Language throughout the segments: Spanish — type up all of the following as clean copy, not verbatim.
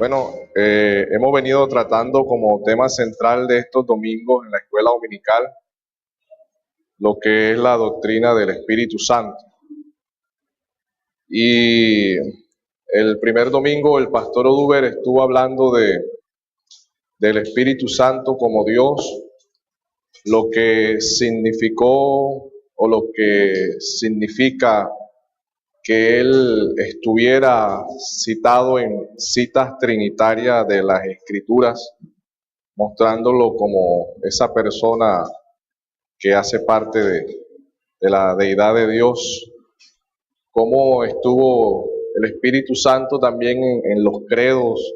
Bueno, hemos venido tratando como tema central de estos domingos en la escuela dominical lo que es la doctrina del Espíritu Santo. Y el primer domingo el pastor Oduber estuvo hablando del Espíritu Santo como Dios, lo que significó o lo que significa que Él estuviera citado en citas trinitarias de las Escrituras, mostrándolo como esa persona que hace parte de la deidad de Dios, cómo estuvo el Espíritu Santo también en los credos,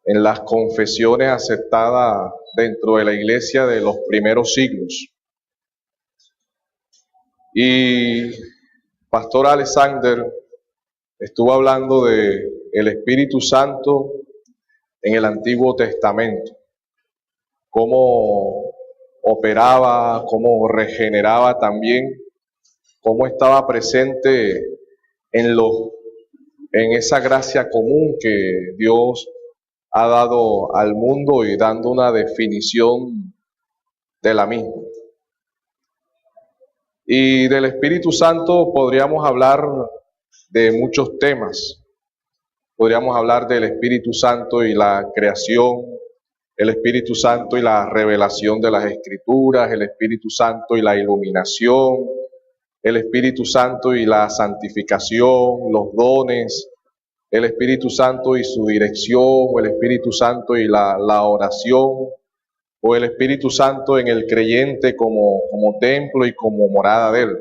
en las confesiones aceptadas dentro de la iglesia de los primeros siglos. Y Pastor Alexander estuvo hablando de el Espíritu Santo en el Antiguo Testamento, cómo operaba, cómo regeneraba también, cómo estaba presente en esa gracia común que Dios ha dado al mundo y dando una definición de la misma. Y del Espíritu Santo podríamos hablar de muchos temas. Podríamos hablar del Espíritu Santo y la creación, el Espíritu Santo y la revelación de las Escrituras, el Espíritu Santo y la iluminación, el Espíritu Santo y la santificación, los dones, el Espíritu Santo y su dirección, o el Espíritu Santo y la oración, o el Espíritu Santo en el creyente como templo y como morada de Él,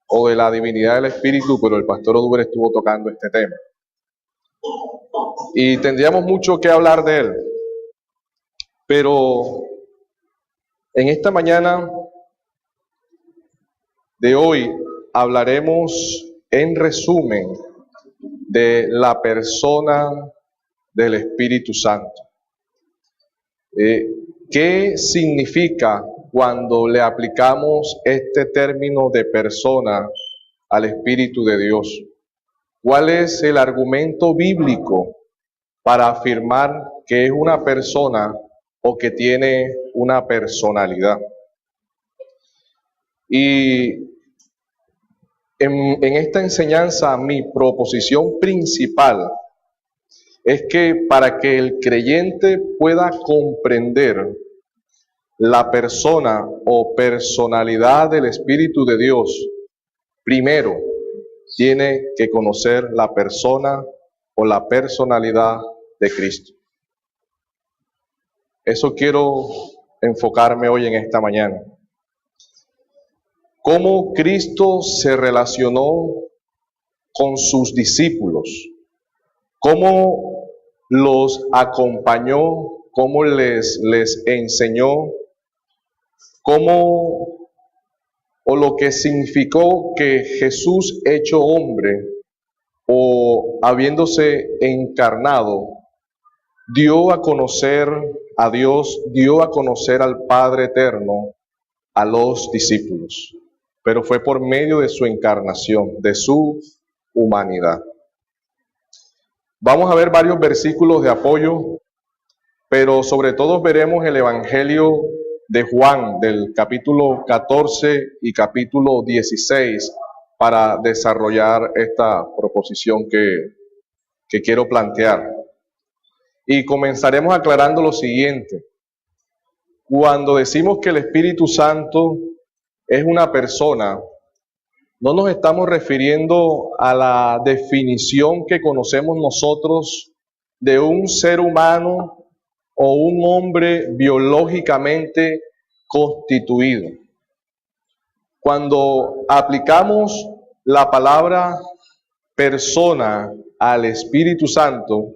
o de la divinidad del Espíritu, pero el pastor Oduber estuvo tocando este tema. Y tendríamos mucho que hablar de Él, pero en esta mañana de hoy hablaremos en resumen de la persona del Espíritu Santo. ¿Qué significa cuando le aplicamos este término de persona al Espíritu de Dios? ¿Cuál es el argumento bíblico para afirmar que es una persona o que tiene una personalidad? Y en esta enseñanza mi proposición principal es que para que el creyente pueda comprender la persona o personalidad del Espíritu de Dios, primero tiene que conocer la persona o la personalidad de Cristo. Eso quiero enfocarme hoy en esta mañana. Cómo Cristo se relacionó con sus discípulos, cómo los acompañó, cómo les enseñó, cómo o lo que significó que Jesús hecho hombre o habiéndose encarnado, dio a conocer a Dios, dio a conocer al Padre eterno a los discípulos, pero fue por medio de su encarnación, de su humanidad. Vamos a ver varios versículos de apoyo, pero sobre todo veremos el Evangelio de Juan, del capítulo 14 y capítulo 16, para desarrollar esta proposición que quiero plantear. Y comenzaremos aclarando lo siguiente. Cuando decimos que el Espíritu Santo es una persona, no nos estamos refiriendo a la definición que conocemos nosotros de un ser humano o un hombre biológicamente constituido. Cuando aplicamos la palabra persona al Espíritu Santo,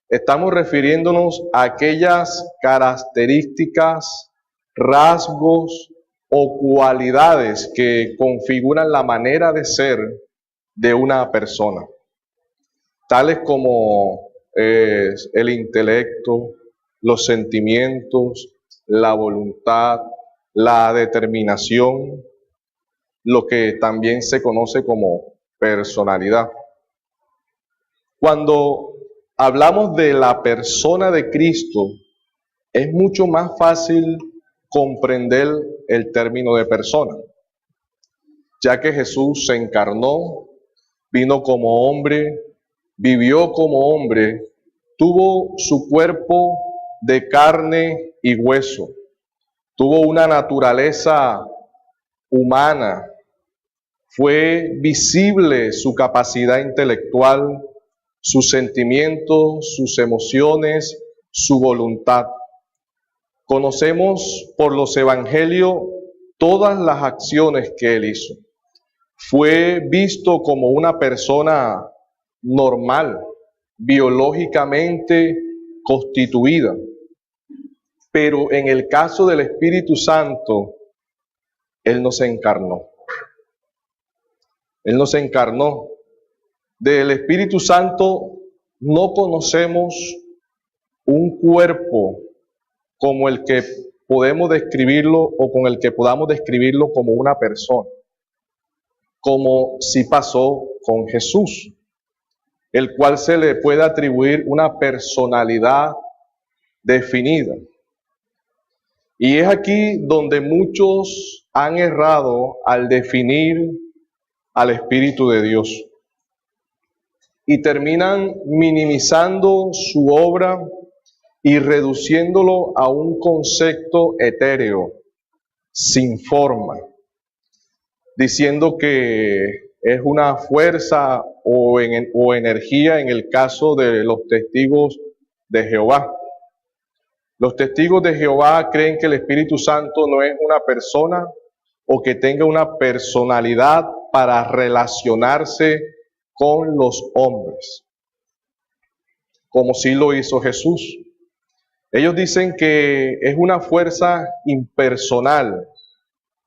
estamos refiriéndonos a aquellas características, rasgos o cualidades que configuran la manera de ser de una persona, tales como el intelecto, los sentimientos, la voluntad, la determinación, lo que también se conoce como personalidad. Cuando hablamos de la persona de Cristo, es mucho más fácil comprender el término de persona, ya que Jesús se encarnó, vino como hombre, vivió como hombre, tuvo su cuerpo de carne y hueso, tuvo una naturaleza humana, fue visible su capacidad intelectual, sus sentimientos, sus emociones, su voluntad. Conocemos por los evangelios todas las acciones que él hizo. Fue visto como una persona normal, biológicamente constituida. Pero en el caso del Espíritu Santo, él no se encarnó. Él no se encarnó. Del Espíritu Santo no conocemos un cuerpo como el que podemos describirlo o con el que podamos describirlo como una persona, como sí pasó con Jesús, el cual se le puede atribuir una personalidad definida. Y es aquí donde muchos han errado al definir al Espíritu de Dios y terminan minimizando su obra y reduciéndolo a un concepto etéreo, sin forma, diciendo que es una fuerza o energía en el caso de los testigos de Jehová. Los testigos de Jehová creen que el Espíritu Santo no es una persona o que tenga una personalidad para relacionarse con los hombres, como sí lo hizo Jesús. Ellos dicen que es una fuerza impersonal,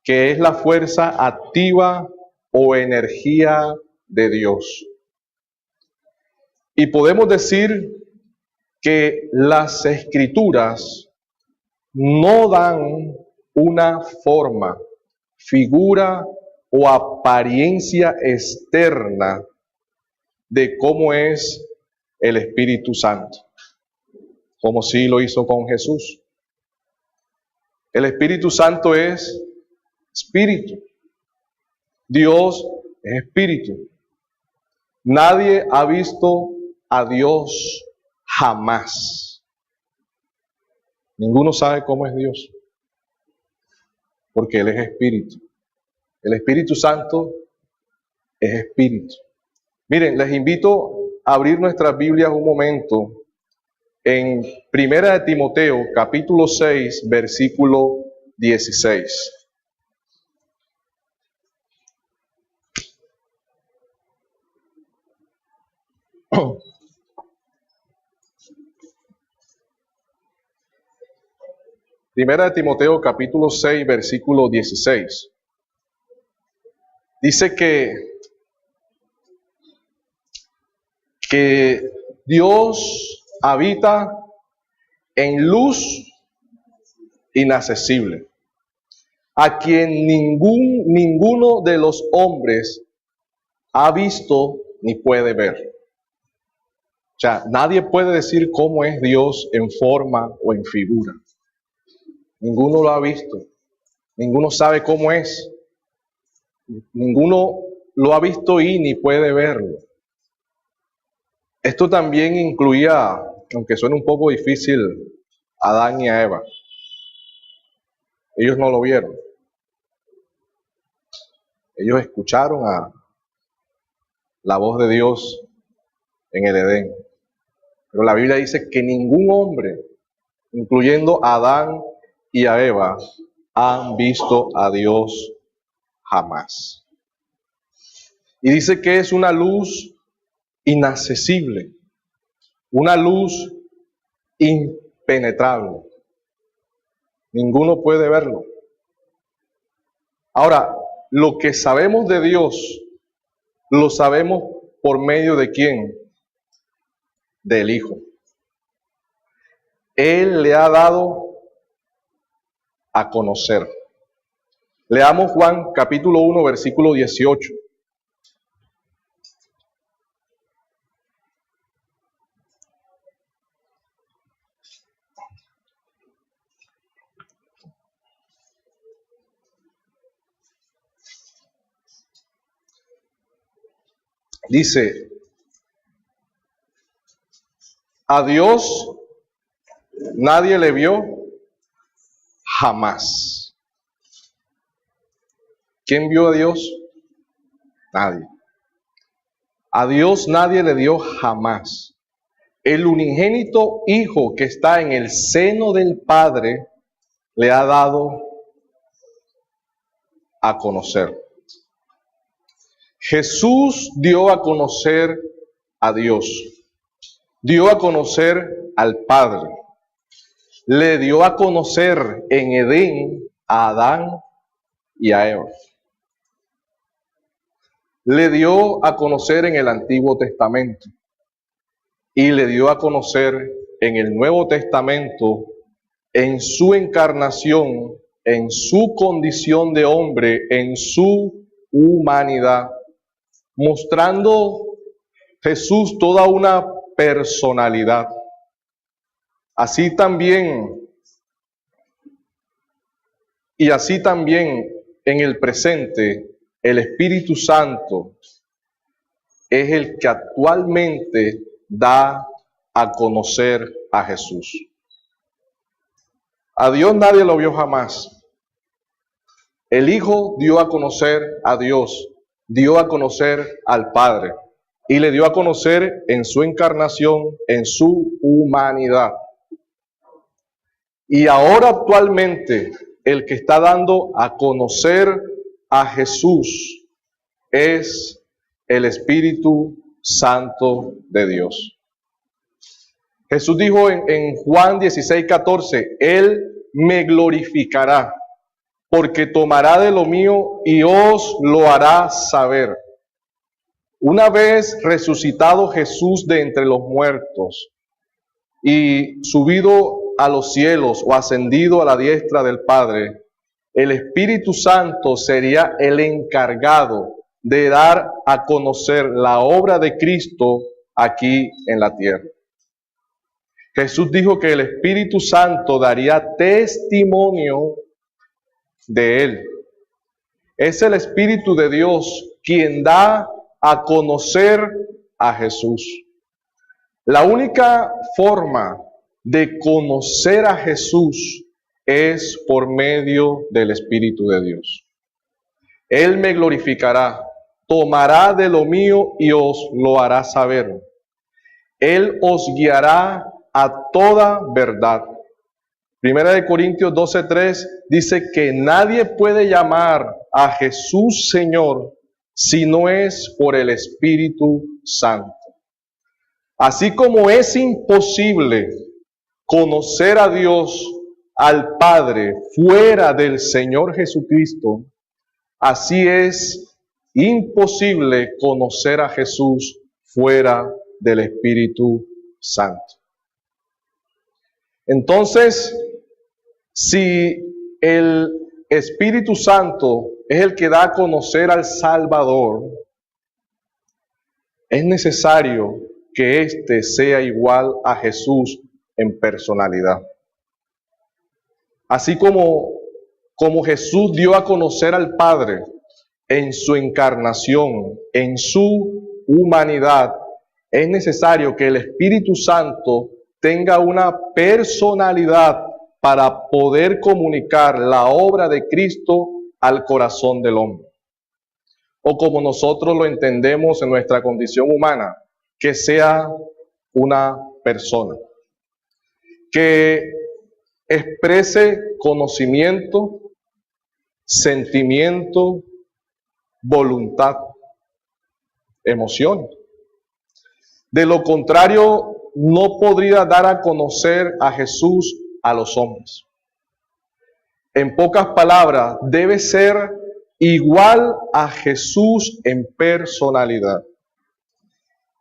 que es la fuerza activa o energía de Dios. Y podemos decir que las Escrituras no dan una forma, figura o apariencia externa de cómo es el Espíritu Santo, como sí lo hizo con Jesús. El Espíritu Santo es espíritu. Dios es espíritu. Nadie ha visto a Dios jamás. Ninguno sabe cómo es Dios, porque Él es espíritu. El Espíritu Santo es espíritu. Miren, les invito a abrir nuestras Biblias un momento en 1 de Timoteo, capítulo 6, versículo 16. Primera de Timoteo, capítulo 6, versículo 16. Dice que Dios habita en luz inaccesible, a quien ninguno de los hombres ha visto ni puede ver. O sea, nadie puede decir cómo es Dios en forma o en figura. Ninguno lo ha visto. Ninguno sabe cómo es. Ninguno lo ha visto y ni puede verlo. Esto también incluía, aunque suene un poco difícil, a Adán y a Eva. Ellos no lo vieron. Ellos escucharon a la voz de Dios en el Edén. Pero la Biblia dice que ningún hombre, incluyendo a Adán y a Eva, han visto a Dios jamás. Y dice que es una luz inaccesible, una luz impenetrable. Ninguno puede verlo. Ahora, lo que sabemos de Dios, lo sabemos por medio de ¿quién? Del Hijo. Él le ha dado a conocer. Leamos Juan capítulo 1, versículo 18. Dice, a Dios nadie le vio jamás. ¿Quién vio a Dios? Nadie. A Dios nadie le dio jamás. El unigénito Hijo que está en el seno del Padre le ha dado a conocer. Jesús dio a conocer a Dios, dio a conocer al Padre, le dio a conocer en Edén a Adán y a Eva. Le dio a conocer en el Antiguo Testamento y le dio a conocer en el Nuevo Testamento en su encarnación, en su condición de hombre, en su humanidad, mostrando Jesús toda una personalidad. Así también en el presente, el Espíritu Santo es el que actualmente da a conocer a Jesús. A Dios nadie lo vio jamás. El Hijo dio a conocer a Dios, dio a conocer al Padre y le dio a conocer en su encarnación, en su humanidad. Y ahora actualmente el que está dando a conocer a Jesús es el Espíritu Santo de Dios. Jesús dijo en Juan 16:14, Él me glorificará, porque tomará de lo mío y os lo hará saber. Una vez resucitado Jesús de entre los muertos y subido a los cielos o ascendido a la diestra del Padre, el Espíritu Santo sería el encargado de dar a conocer la obra de Cristo aquí en la tierra. Jesús dijo que el Espíritu Santo daría testimonio de Él. Es el Espíritu de Dios quien da a conocer a Jesús. La única forma de conocer a Jesús es por medio del Espíritu de Dios. Él me glorificará, tomará de lo mío y os lo hará saber. Él os guiará a toda verdad. Primera de Corintios 12:3 dice que nadie puede llamar a Jesús Señor si no es por el Espíritu Santo. Así como es imposible conocer a Dios, al Padre, fuera del Señor Jesucristo, así es imposible conocer a Jesús fuera del Espíritu Santo. Entonces, si el Espíritu Santo es el que da a conocer al Salvador, es necesario que éste sea igual a Jesús en personalidad. Así como Jesús dio a conocer al Padre en su encarnación, en su humanidad, es necesario que el Espíritu Santo tenga una personalidad para poder comunicar la obra de Cristo al corazón del hombre. O como nosotros lo entendemos en nuestra condición humana, que sea una persona que exprese conocimiento, sentimiento, voluntad, emoción. De lo contrario, no podría dar a conocer a Jesús a los hombres. En pocas palabras, debe ser igual a Jesús en personalidad.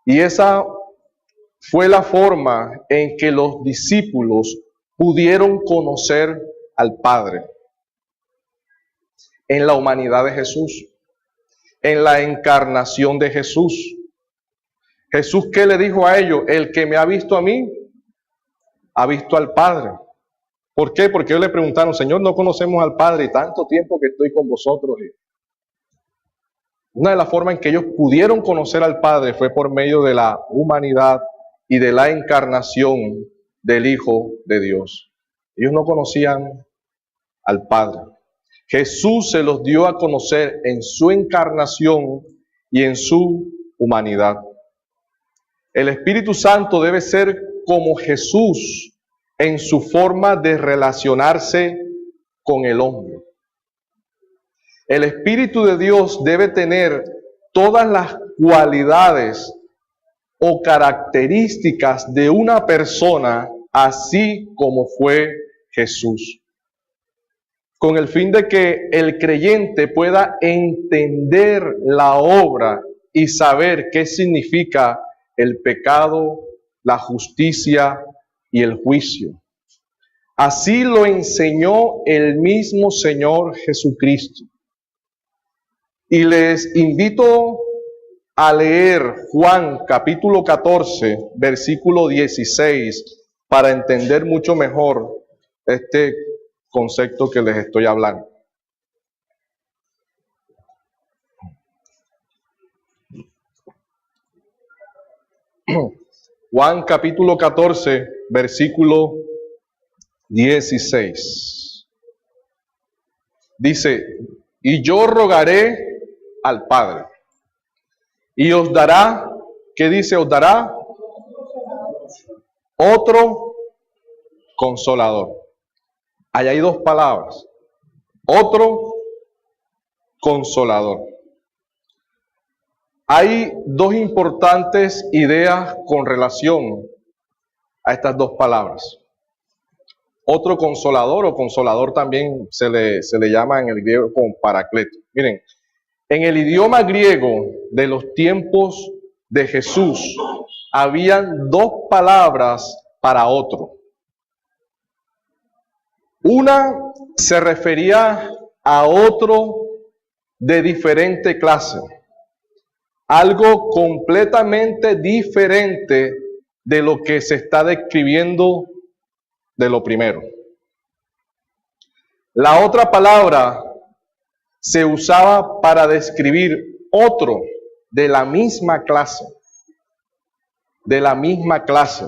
Y esa fue la forma en que los discípulos pudieron conocer al Padre. En la humanidad de Jesús, en la encarnación de Jesús. Jesús, ¿qué le dijo a ellos? El que me ha visto a mí, ha visto al Padre. ¿Por qué? Porque ellos le preguntaron, Señor, no conocemos al Padre y tanto tiempo que estoy con vosotros. Una de las formas en que ellos pudieron conocer al Padre fue por medio de la humanidad y de la encarnación del Hijo de Dios. Ellos no conocían al Padre. Jesús se los dio a conocer en su encarnación y en su humanidad. El Espíritu Santo debe ser como Jesús en su forma de relacionarse con el hombre. El Espíritu de Dios debe tener todas las cualidades o características de una persona, así como fue Jesús, con el fin de que el creyente pueda entender la obra y saber qué significa el pecado, la justicia y el juicio. Así lo enseñó el mismo Señor Jesucristo. Y les invito a leer Juan capítulo 14, versículo 16, para entender mucho mejor este concepto que les estoy hablando. Juan capítulo 14, versículo 16. Dice, y yo rogaré al Padre, y os dará, ¿qué dice? Os dará otro consolador. Ahí hay dos palabras. Otro consolador. Hay dos importantes ideas con relación a estas dos palabras. Otro consolador, o consolador también se le llama en el griego como paracleto. Miren, en el idioma griego de los tiempos de Jesús, habían dos palabras para otro. Una se refería a otro de diferente clase, algo completamente diferente de lo que se está describiendo de lo primero. La otra palabra se usaba para describir otro de la misma clase. De la misma clase.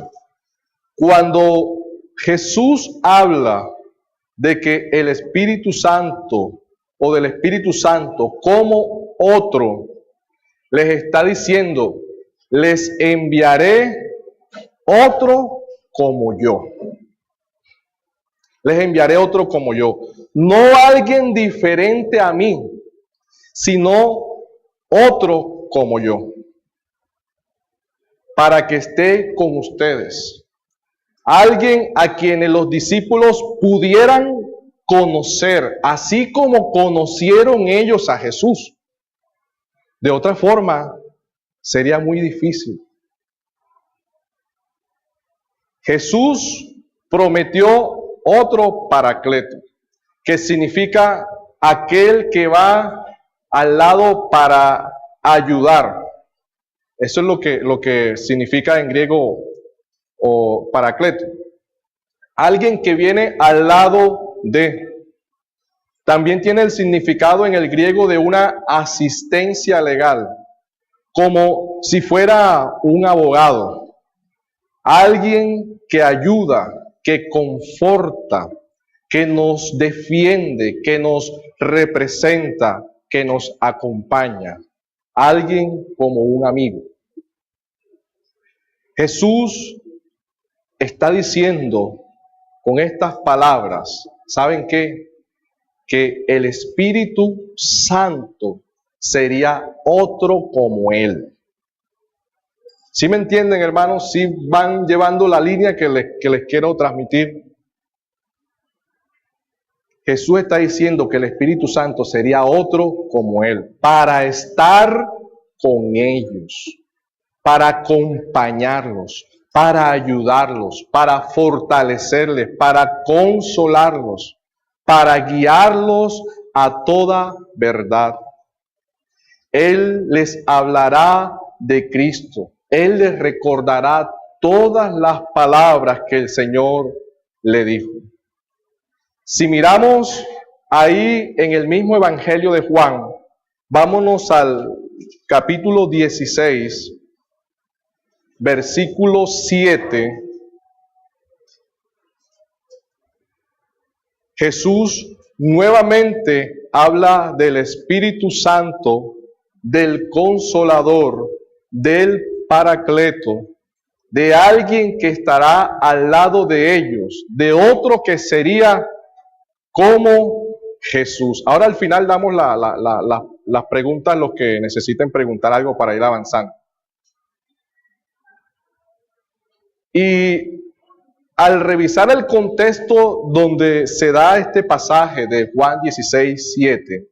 Cuando Jesús habla de que el Espíritu Santo o del Espíritu Santo como otro, les está diciendo, les enviaré otro como yo. Les enviaré otro como yo. No alguien diferente a mí, sino otro como yo. Para que esté con ustedes. Alguien a quienes los discípulos pudieran conocer, así como conocieron ellos a Jesús. De otra forma, sería muy difícil. Jesús prometió otro paracleto, que significa aquel que va al lado para ayudar. Eso es lo que significa en griego o paracleto. Alguien que viene al lado de. También tiene el significado en el griego de una asistencia legal, como si fuera un abogado. Alguien que ayuda, que conforta, que nos defiende, que nos representa, que nos acompaña. Alguien como un amigo. Jesús está diciendo con estas palabras, ¿saben qué? Que el Espíritu Santo sería otro como Él. ¿Sí me entienden, hermanos? ¿Sí van llevando la línea que les quiero transmitir? Jesús está diciendo que el Espíritu Santo sería otro como Él, para estar con ellos, para acompañarlos, para ayudarlos, para fortalecerles, para consolarlos, para guiarlos a toda verdad. Él les hablará de Cristo. Él les recordará todas las palabras que el Señor le dijo. Si miramos ahí en el mismo Evangelio de Juan, vámonos al capítulo 16, versículo 7, Jesús nuevamente habla del Espíritu Santo, del Consolador, del Paracleto, de alguien que estará al lado de ellos, de otro que sería como Jesús. Ahora al final damos las preguntas a los que necesiten preguntar algo para ir avanzando. Y al revisar el contexto donde se da este pasaje de Juan 16, 7,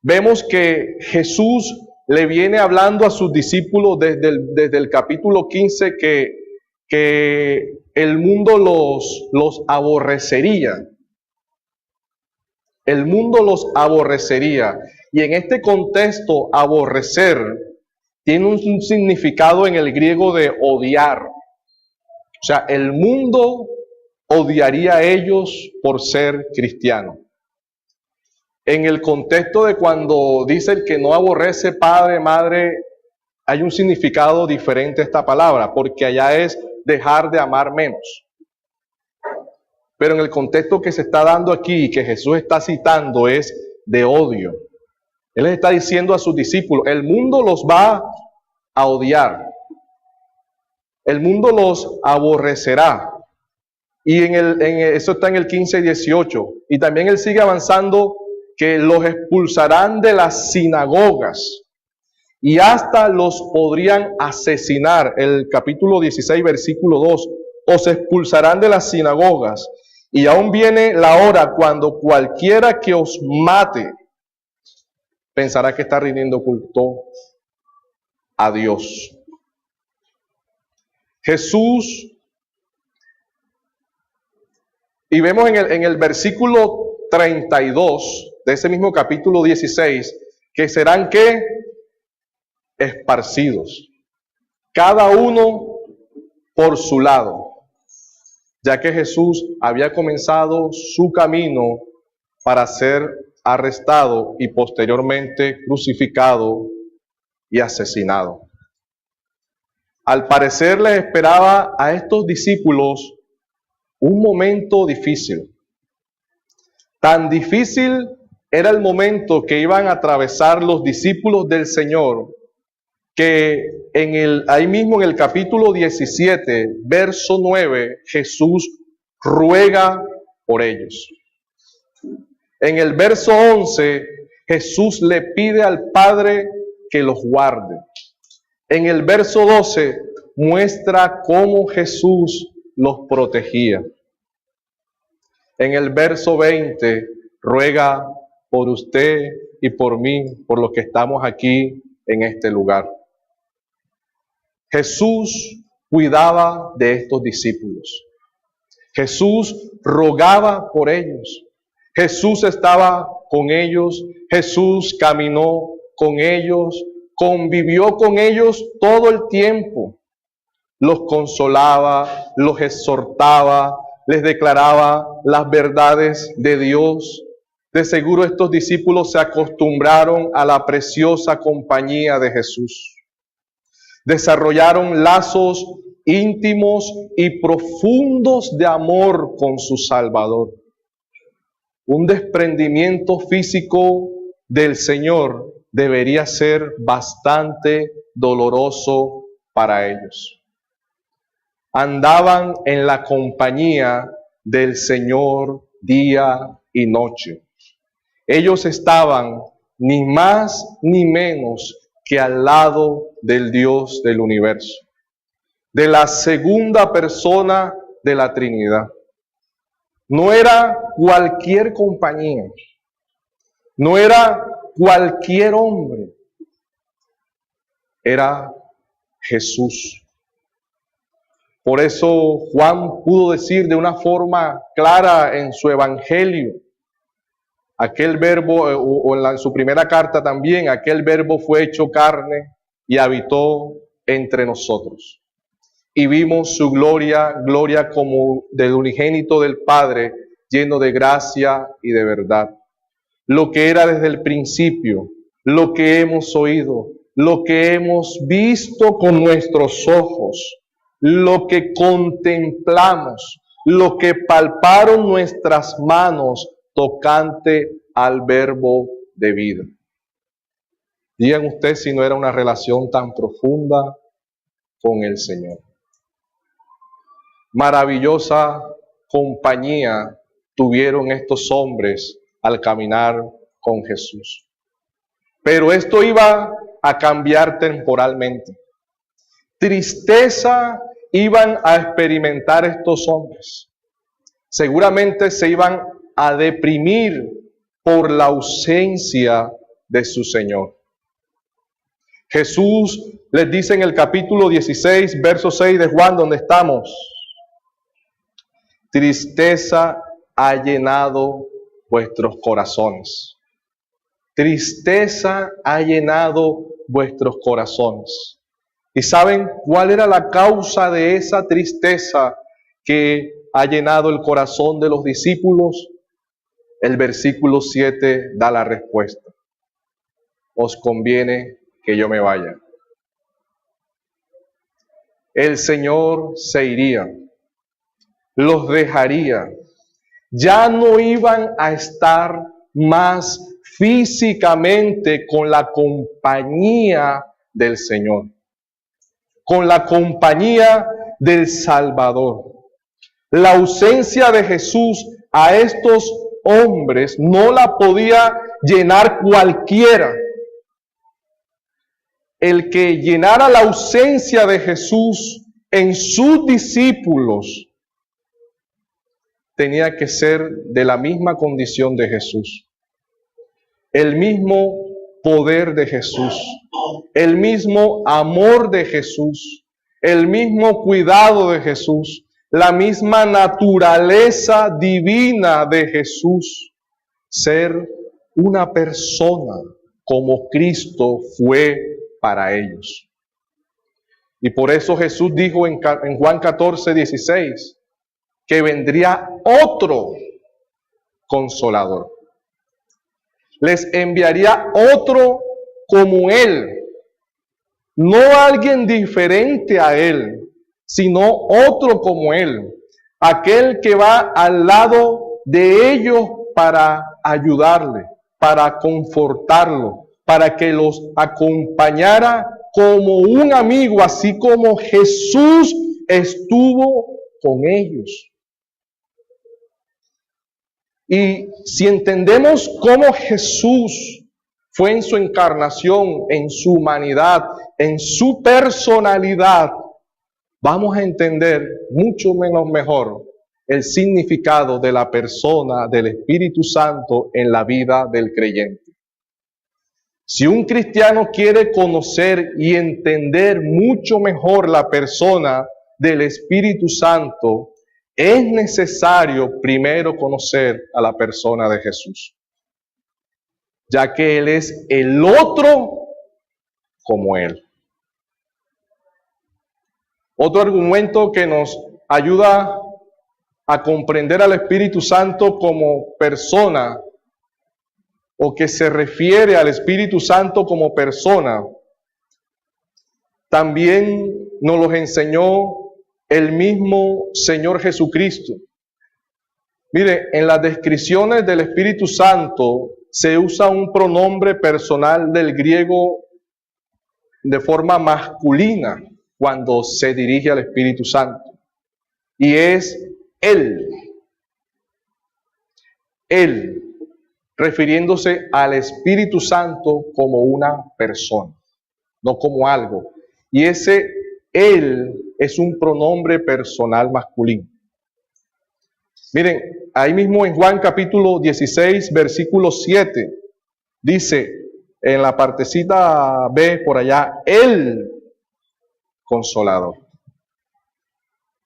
vemos que Jesús le viene hablando a sus discípulos desde el capítulo 15 que el mundo los aborrecería. El mundo los aborrecería. Y en este contexto, aborrecer tiene un significado en el griego de odiar. O sea, el mundo odiaría a ellos por ser cristianos. En el contexto de cuando dicen que no aborrece padre, madre, hay un significado diferente a esta palabra, porque allá es dejar de amar menos. Pero en el contexto que se está dando aquí y que Jesús está citando es de odio. Él les está diciendo a sus discípulos, el mundo los va a odiar. El mundo los aborrecerá. Y eso está en el 15 y 18. Y también él sigue avanzando que los expulsarán de las sinagogas y hasta los podrían asesinar. El capítulo 16, versículo 2. Os expulsarán de las sinagogas y aún viene la hora cuando cualquiera que os mate pensará que está rindiendo culto a Dios. Jesús, y vemos en el versículo 32 de ese mismo capítulo 16, que serán ¿qué? Esparcidos, cada uno por su lado, ya que Jesús había comenzado su camino para ser arrestado y posteriormente crucificado y asesinado. Al parecer les esperaba a estos discípulos un momento difícil. Tan difícil era el momento que iban a atravesar los discípulos del Señor, que ahí mismo en el capítulo 17, verso 9, Jesús ruega por ellos. En el verso 11, Jesús le pide al Padre que los guarde. En el verso 12 muestra cómo Jesús los protegía. En el verso 20 ruega por usted y por mí, por los que estamos aquí en este lugar. Jesús cuidaba de estos discípulos. Jesús rogaba por ellos. Jesús estaba con ellos. Jesús caminó con ellos. Convivió con ellos todo el tiempo. Los consolaba, los exhortaba, les declaraba las verdades de Dios. De seguro estos discípulos se acostumbraron a la preciosa compañía de Jesús. Desarrollaron lazos íntimos y profundos de amor con su Salvador. Un desprendimiento físico del Señor debería ser bastante doloroso para ellos. Andaban en la compañía del Señor día y noche. Ellos estaban ni más ni menos que al lado del Dios del universo, de la segunda persona de la Trinidad. No era cualquier compañía, no era cualquier hombre, era Jesús. Por eso Juan pudo decir de una forma clara en su evangelio, aquel verbo, en su primera carta también, aquel verbo fue hecho carne y habitó entre nosotros. Y vimos su gloria, gloria como del unigénito del Padre, lleno de gracia y de verdad. Lo que era desde el principio, lo que hemos oído, lo que hemos visto con nuestros ojos, lo que contemplamos, lo que palparon nuestras manos tocante al verbo de vida. Digan ustedes si no era una relación tan profunda con el Señor. Maravillosa compañía tuvieron estos hombres al caminar con Jesús. Pero esto iba a cambiar temporalmente. Tristeza iban a experimentar estos hombres. Seguramente se iban a deprimir por la ausencia de su Señor. Jesús les dice en el capítulo 16, verso 6 de Juan, donde estamos: tristeza ha llenado vuestros corazones. Tristeza ha llenado vuestros corazones. ¿Y saben cuál era la causa de esa tristeza que ha llenado el corazón de los discípulos? El versículo 7 da la respuesta. Os conviene que yo me vaya. El Señor se iría, los dejaría. Ya no iban a estar más físicamente con la compañía del Señor, con la compañía del Salvador. La ausencia de Jesús a estos hombres no la podía llenar cualquiera. El que llenara la ausencia de Jesús en sus discípulos tenía que ser de la misma condición de Jesús. El mismo poder de Jesús, el mismo amor de Jesús, el mismo cuidado de Jesús, la misma naturaleza divina de Jesús. Ser una persona como Cristo fue para ellos. Y por eso Jesús dijo en Juan 14, 16, que vendría otro consolador. Les enviaría otro como Él, no alguien diferente a Él, sino otro como Él, aquel que va al lado de ellos para ayudarle, para confortarlo, para que los acompañara como un amigo, así como Jesús estuvo con ellos. Y si entendemos cómo Jesús fue en su encarnación, en su humanidad, en su personalidad, vamos a entender mucho menos mejor el significado de la persona del Espíritu Santo en la vida del creyente. Si un cristiano quiere conocer y entender mucho mejor la persona del Espíritu Santo, es necesario primero conocer a la persona de Jesús, ya que Él es el otro como Él. Otro argumento que nos ayuda a comprender al Espíritu Santo como persona, o que se refiere al Espíritu Santo como persona, también nos los enseñó el mismo Señor Jesucristo. Mire, en las descripciones del Espíritu Santo se usa un pronombre personal del griego de forma masculina cuando se dirige al Espíritu Santo, y es Él. Él, refiriéndose al Espíritu Santo como una persona, no como algo. Y ese Él es un pronombre personal masculino. Miren, ahí mismo en Juan capítulo 16, versículo 7, dice en la partecita B por allá, el Consolador.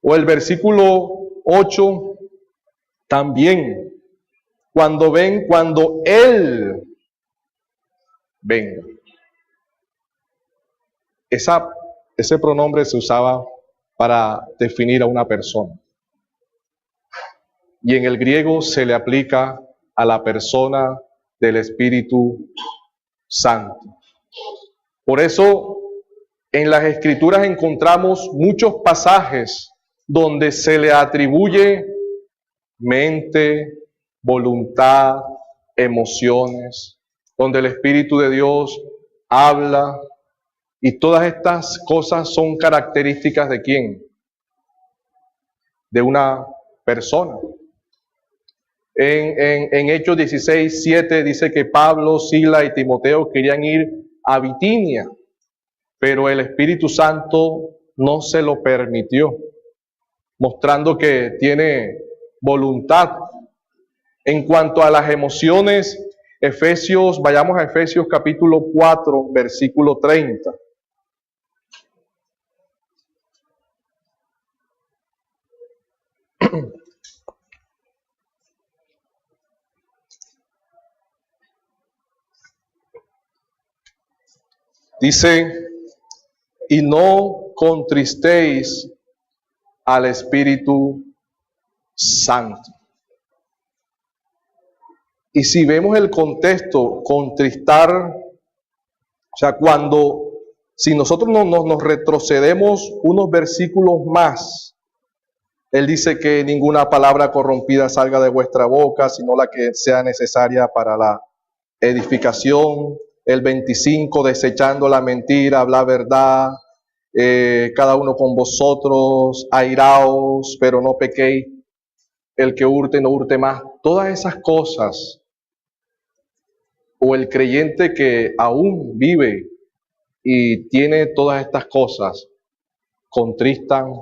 O el versículo 8, también, cuando Él venga. Ese pronombre se usaba para definir a una persona. Y en el griego se le aplica a la persona del Espíritu Santo. Por eso en las Escrituras encontramos muchos pasajes donde se le atribuye mente, voluntad, emociones, donde el Espíritu de Dios habla, y todas estas cosas son características ¿de quién? De una persona. En Hechos 16:7 dice que Pablo, Sila y Timoteo querían ir a Bitinia, pero el Espíritu Santo no se lo permitió, mostrando que tiene voluntad. En cuanto a las emociones, vayamos a Efesios capítulo 4, versículo 30. Dice, y no contristéis al Espíritu Santo. Y si vemos el contexto, contristar, o sea, si nosotros nos retrocedemos unos versículos más, él dice que ninguna palabra corrompida salga de vuestra boca, sino la que sea necesaria para la edificación. El 25, desechando la mentira, habla verdad, cada uno con vosotros, airaos, pero no pequéis. El que hurte, no hurte más. Todas esas cosas, o el creyente que aún vive y tiene todas estas cosas, contristan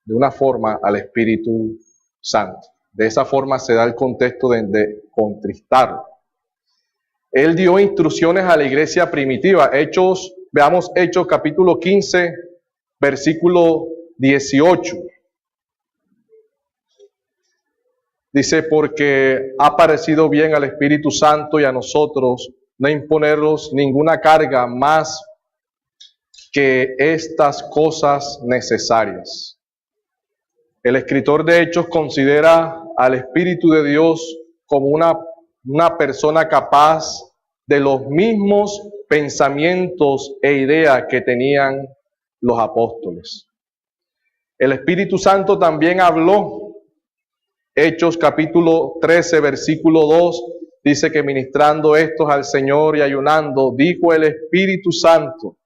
de una forma al Espíritu Santo. De esa forma se da el contexto de contristar. Él dio instrucciones a la iglesia primitiva. Veamos Hechos capítulo 15, versículo 18. Dice, porque ha parecido bien al Espíritu Santo y a nosotros no imponerlos ninguna carga más que estas cosas necesarias. El escritor de Hechos considera al Espíritu de Dios como una persona capaz de los mismos pensamientos e ideas que tenían los apóstoles. El Espíritu Santo también habló. Hechos capítulo 13, versículo 2, dice que ministrando estos al Señor y ayunando, dijo el Espíritu Santo,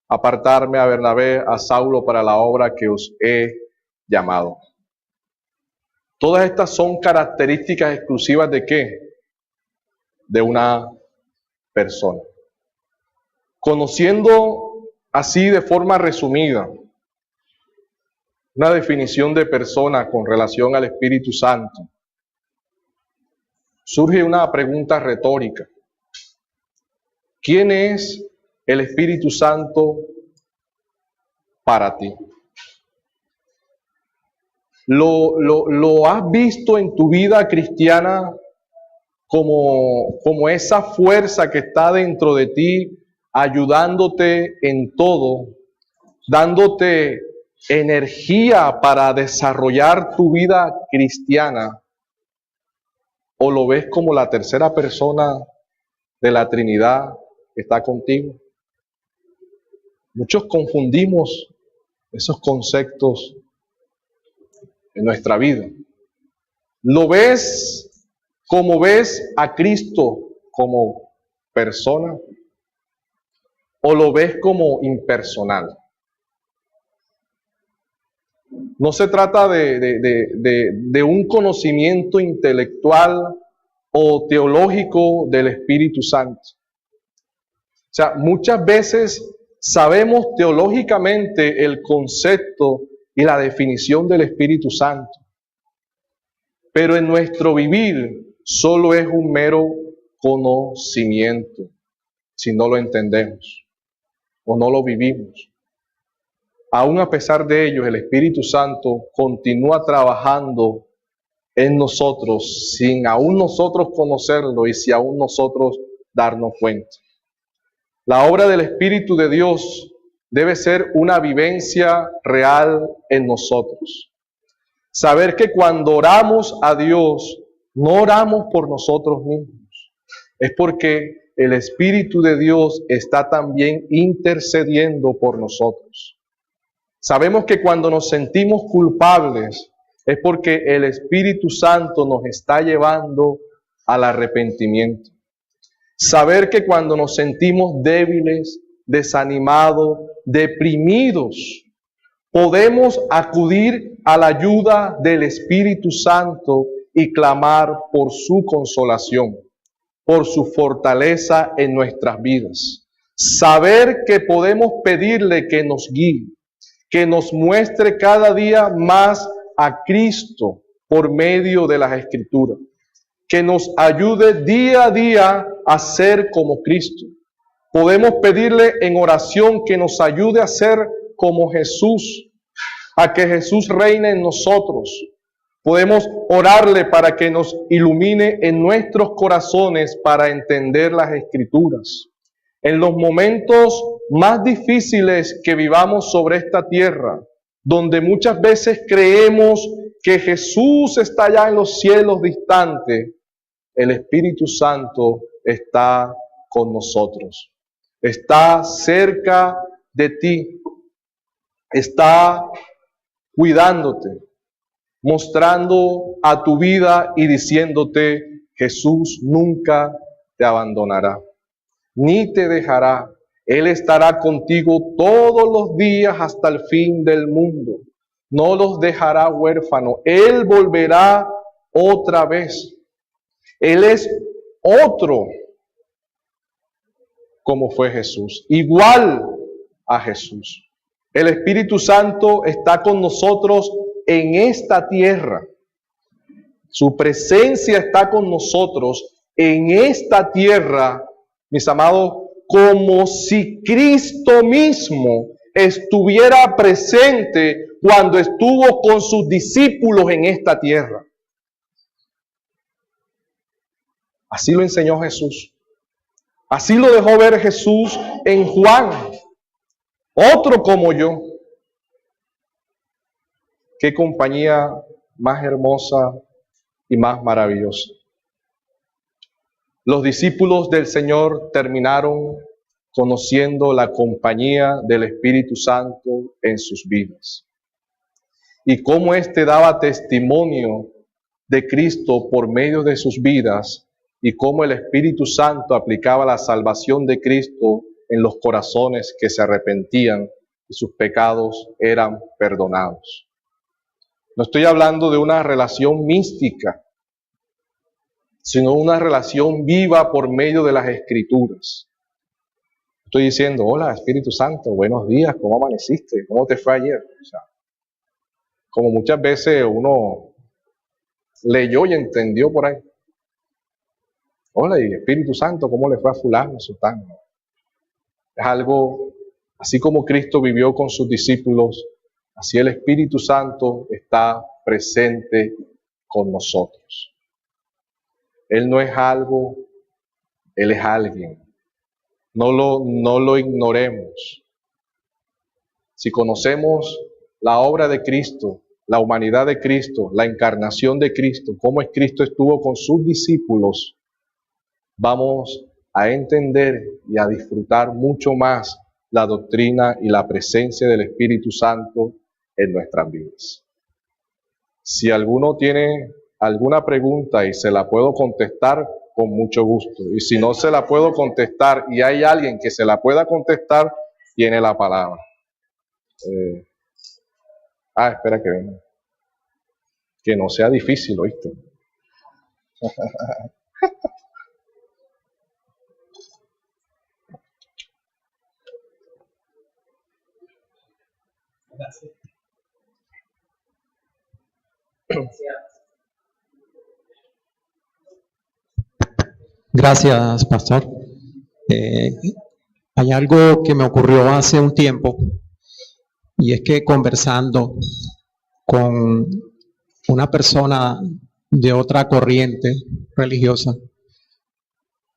apartarme a Bernabé, a Saulo para la obra que os he llamado. Todas estas son características exclusivas ¿de qué? De una persona. Conociendo así de forma resumida una definición de persona con relación al Espíritu Santo, surge una pregunta retórica. ¿Quién es el Espíritu Santo para ti? ¿Lo has visto en tu vida cristiana como esa fuerza que está dentro de ti, ayudándote en todo, dándote energía para desarrollar tu vida cristiana? ¿O lo ves como la tercera persona de la Trinidad que está contigo? Muchos confundimos esos conceptos en nuestra vida. ¿Lo ves como ves a Cristo como persona? ¿O lo ves como impersonal? No se trata de un conocimiento intelectual o teológico del Espíritu Santo. O sea, muchas veces sabemos teológicamente el concepto y la definición del Espíritu Santo, pero en nuestro vivir solo es un mero conocimiento si no lo entendemos o no lo vivimos. Aún a pesar de ello, el Espíritu Santo continúa trabajando en nosotros sin aún nosotros conocerlo y sin aún nosotros darnos cuenta. La obra del Espíritu de Dios debe ser una vivencia real en nosotros. Saber que cuando oramos a Dios, no oramos por nosotros mismos. Es porque el Espíritu de Dios está también intercediendo por nosotros. Sabemos que cuando nos sentimos culpables es porque el Espíritu Santo nos está llevando al arrepentimiento. Saber que cuando nos sentimos débiles, desanimados, deprimidos, podemos acudir a la ayuda del Espíritu Santo y clamar por su consolación, por su fortaleza en nuestras vidas. Saber que podemos pedirle que nos guíe, que nos muestre cada día más a Cristo por medio de las Escrituras, que nos ayude día a día a ser como Cristo. Podemos pedirle en oración que nos ayude a ser como Jesús, a que Jesús reine en nosotros. Podemos orarle para que nos ilumine en nuestros corazones para entender las Escrituras. En los momentos más difíciles que vivamos sobre esta tierra, donde muchas veces creemos que Jesús está allá en los cielos distantes, el Espíritu Santo está con nosotros. Está cerca de ti. Está cuidándote, mostrando a tu vida y diciéndote: Jesús nunca te abandonará, ni te dejará. Él estará contigo todos los días hasta el fin del mundo. No los dejará huérfanos. Él volverá otra vez. Él es otro como fue Jesús, igual a Jesús. El Espíritu Santo está con nosotros en esta tierra. Su presencia está con nosotros en esta tierra, mis amados, como si Cristo mismo estuviera presente cuando estuvo con sus discípulos en esta tierra. Así lo enseñó Jesús. Así lo dejó ver Jesús en Juan. Otro como yo. Qué compañía más hermosa y más maravillosa. Los discípulos del Señor terminaron conociendo la compañía del Espíritu Santo en sus vidas. Y cómo éste daba testimonio de Cristo por medio de sus vidas, y cómo el Espíritu Santo aplicaba la salvación de Cristo en los corazones que se arrepentían y sus pecados eran perdonados. No estoy hablando de una relación mística, sino una relación viva por medio de las Escrituras. Estoy diciendo: hola Espíritu Santo, buenos días, ¿cómo amaneciste? ¿Cómo te fue ayer? O sea, como muchas veces uno leyó y entendió por ahí. Hola, y Espíritu Santo, ¿cómo le fue a fulano, sultano? Es algo, así como Cristo vivió con sus discípulos, así el Espíritu Santo está presente con nosotros. Él no es algo, Él es alguien. No lo ignoremos. Si conocemos la obra de Cristo, la humanidad de Cristo, la encarnación de Cristo, cómo es Cristo estuvo con sus discípulos, vamos a entender y a disfrutar mucho más la doctrina y la presencia del Espíritu Santo en nuestras vidas. Si alguno tiene alguna pregunta y se la puedo contestar, con mucho gusto. Y si no se la puedo contestar y hay alguien que se la pueda contestar, tiene la palabra. Espera que venga. Que no sea difícil, ¿oíste? Gracias. Gracias, pastor. Hay algo que me ocurrió hace un tiempo, y es que conversando con una persona de otra corriente religiosa,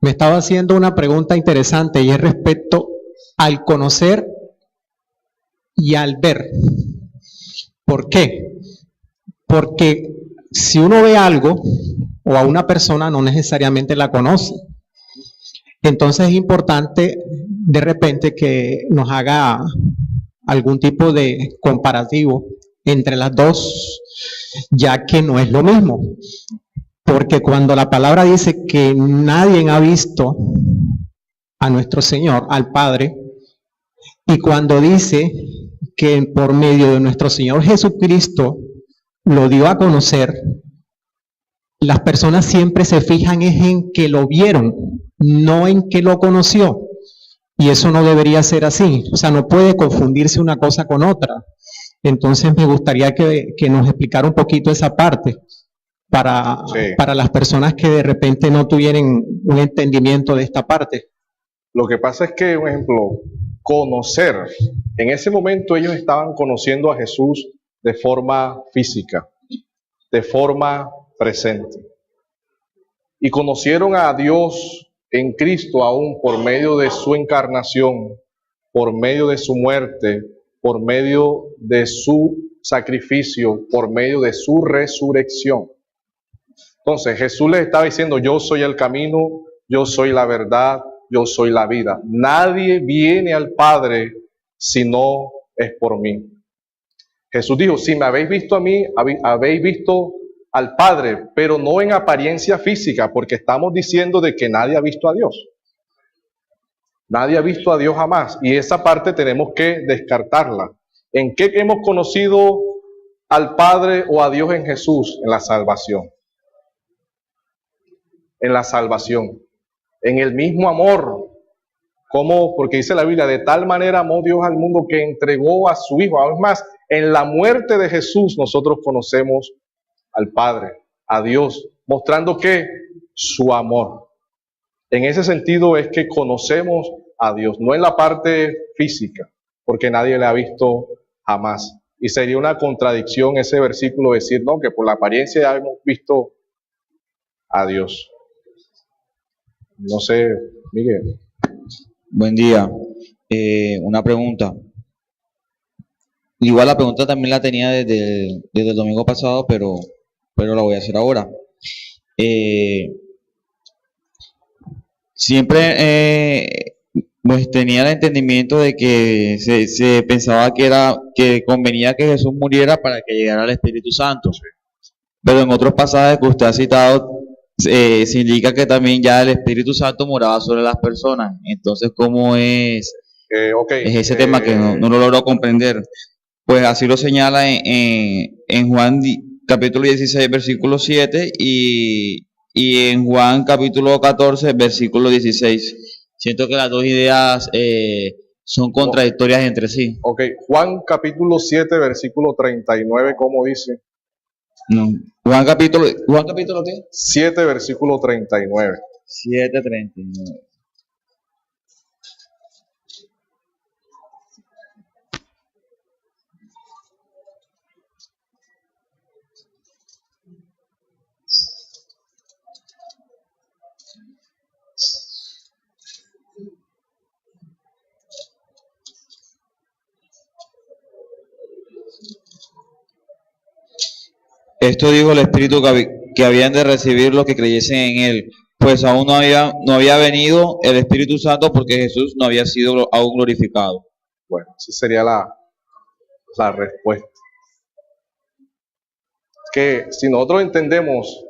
me estaba haciendo una pregunta interesante, y es respecto al conocer y al ver. ¿Por qué? Porque si uno ve algo o a una persona, no necesariamente la conoce. Entonces es importante de repente que nos haga algún tipo de comparativo entre las dos, ya que no es lo mismo. Porque cuando la palabra dice que nadie ha visto a nuestro Señor, al Padre, y cuando dice que por medio de nuestro Señor Jesucristo lo dio a conocer, las personas siempre se fijan es en que lo vieron, no en que lo conoció. Y eso no debería ser así. O sea, no puede confundirse una cosa con otra. Entonces me gustaría que nos explicara un poquito esa parte para las personas que de repente no tuvieran un entendimiento de esta parte. Lo que pasa es que, un ejemplo, conocer, en ese momento ellos estaban conociendo a Jesús de forma física, de forma presente. Y conocieron a Dios en Cristo aún por medio de su encarnación, por medio de su muerte, por medio de su sacrificio, por medio de su resurrección. Entonces Jesús les estaba diciendo: yo soy el camino, yo soy la verdad, yo soy la vida. Nadie viene al Padre si no es por mí. Jesús dijo: si me habéis visto a mí, habéis visto al Padre, pero no en apariencia física, porque estamos diciendo de que nadie ha visto a Dios. Nadie ha visto a Dios jamás, y esa parte tenemos que descartarla. ¿En qué hemos conocido al Padre o a Dios en Jesús? En la salvación. En la salvación. En el mismo amor. ¿Cómo? Porque dice la Biblia: de tal manera amó Dios al mundo que entregó a su Hijo. Aún más, en la muerte de Jesús nosotros conocemos al Padre, a Dios, mostrando que su amor. En ese sentido es que conocemos a Dios, no en la parte física, porque nadie le ha visto jamás. Y sería una contradicción ese versículo decir, no, que por la apariencia ya hemos visto a Dios. No sé, Miguel. Buen día. Una pregunta. Igual la pregunta también la tenía desde el domingo pasado, pero la voy a hacer ahora. Siempre pues tenía el entendimiento de que se pensaba que convenía que Jesús muriera para que llegara el Espíritu Santo. Pero en otros pasajes que usted ha citado, se indica que también ya el Espíritu Santo moraba sobre las personas. Entonces, ¿cómo es ese tema que no lo logro comprender? Pues así lo señala en Juan capítulo 16, versículo 7 y en Juan capítulo 14, versículo 16. Siento que las dos ideas son contradictorias entre sí. Ok, Juan capítulo 7, versículo 39, ¿cómo dice? No. Juan capítulo ¿qué? 7, versículo 39. 7, 39. Esto dijo el Espíritu que habían de recibir los que creyesen en Él, pues aún no había venido el Espíritu Santo porque Jesús no había sido aún glorificado. Bueno, esa sería la respuesta. Que si nosotros entendemos,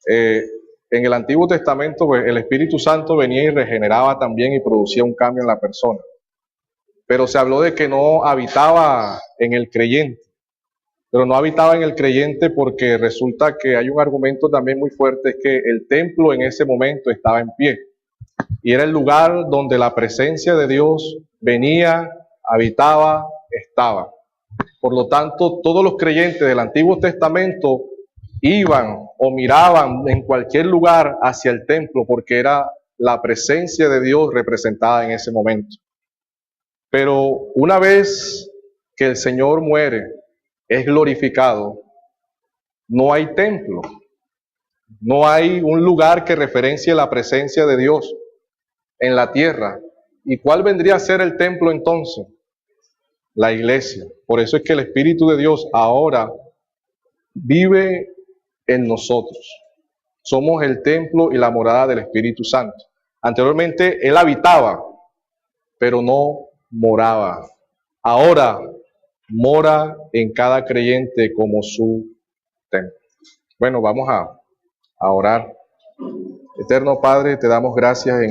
en el Antiguo Testamento, pues, el Espíritu Santo venía y regeneraba también y producía un cambio en la persona. Pero se habló de que no habitaba en el creyente. Pero no habitaba en el creyente porque resulta que hay un argumento también muy fuerte, es que el templo en ese momento estaba en pie. Y era el lugar donde la presencia de Dios venía, habitaba, estaba. Por lo tanto, todos los creyentes del Antiguo Testamento iban o miraban en cualquier lugar hacia el templo porque era la presencia de Dios representada en ese momento. Pero una vez que el Señor muere, es glorificado, no hay templo, no hay un lugar que referencie la presencia de Dios en la tierra. ¿Y cuál vendría a ser el templo entonces? La iglesia. Por eso es que el Espíritu de Dios ahora vive en nosotros. Somos el templo y la morada del Espíritu Santo. Anteriormente Él habitaba, pero no moraba. Ahora mora en cada creyente como su templo. Bueno, vamos a orar. Eterno Padre, te damos gracias en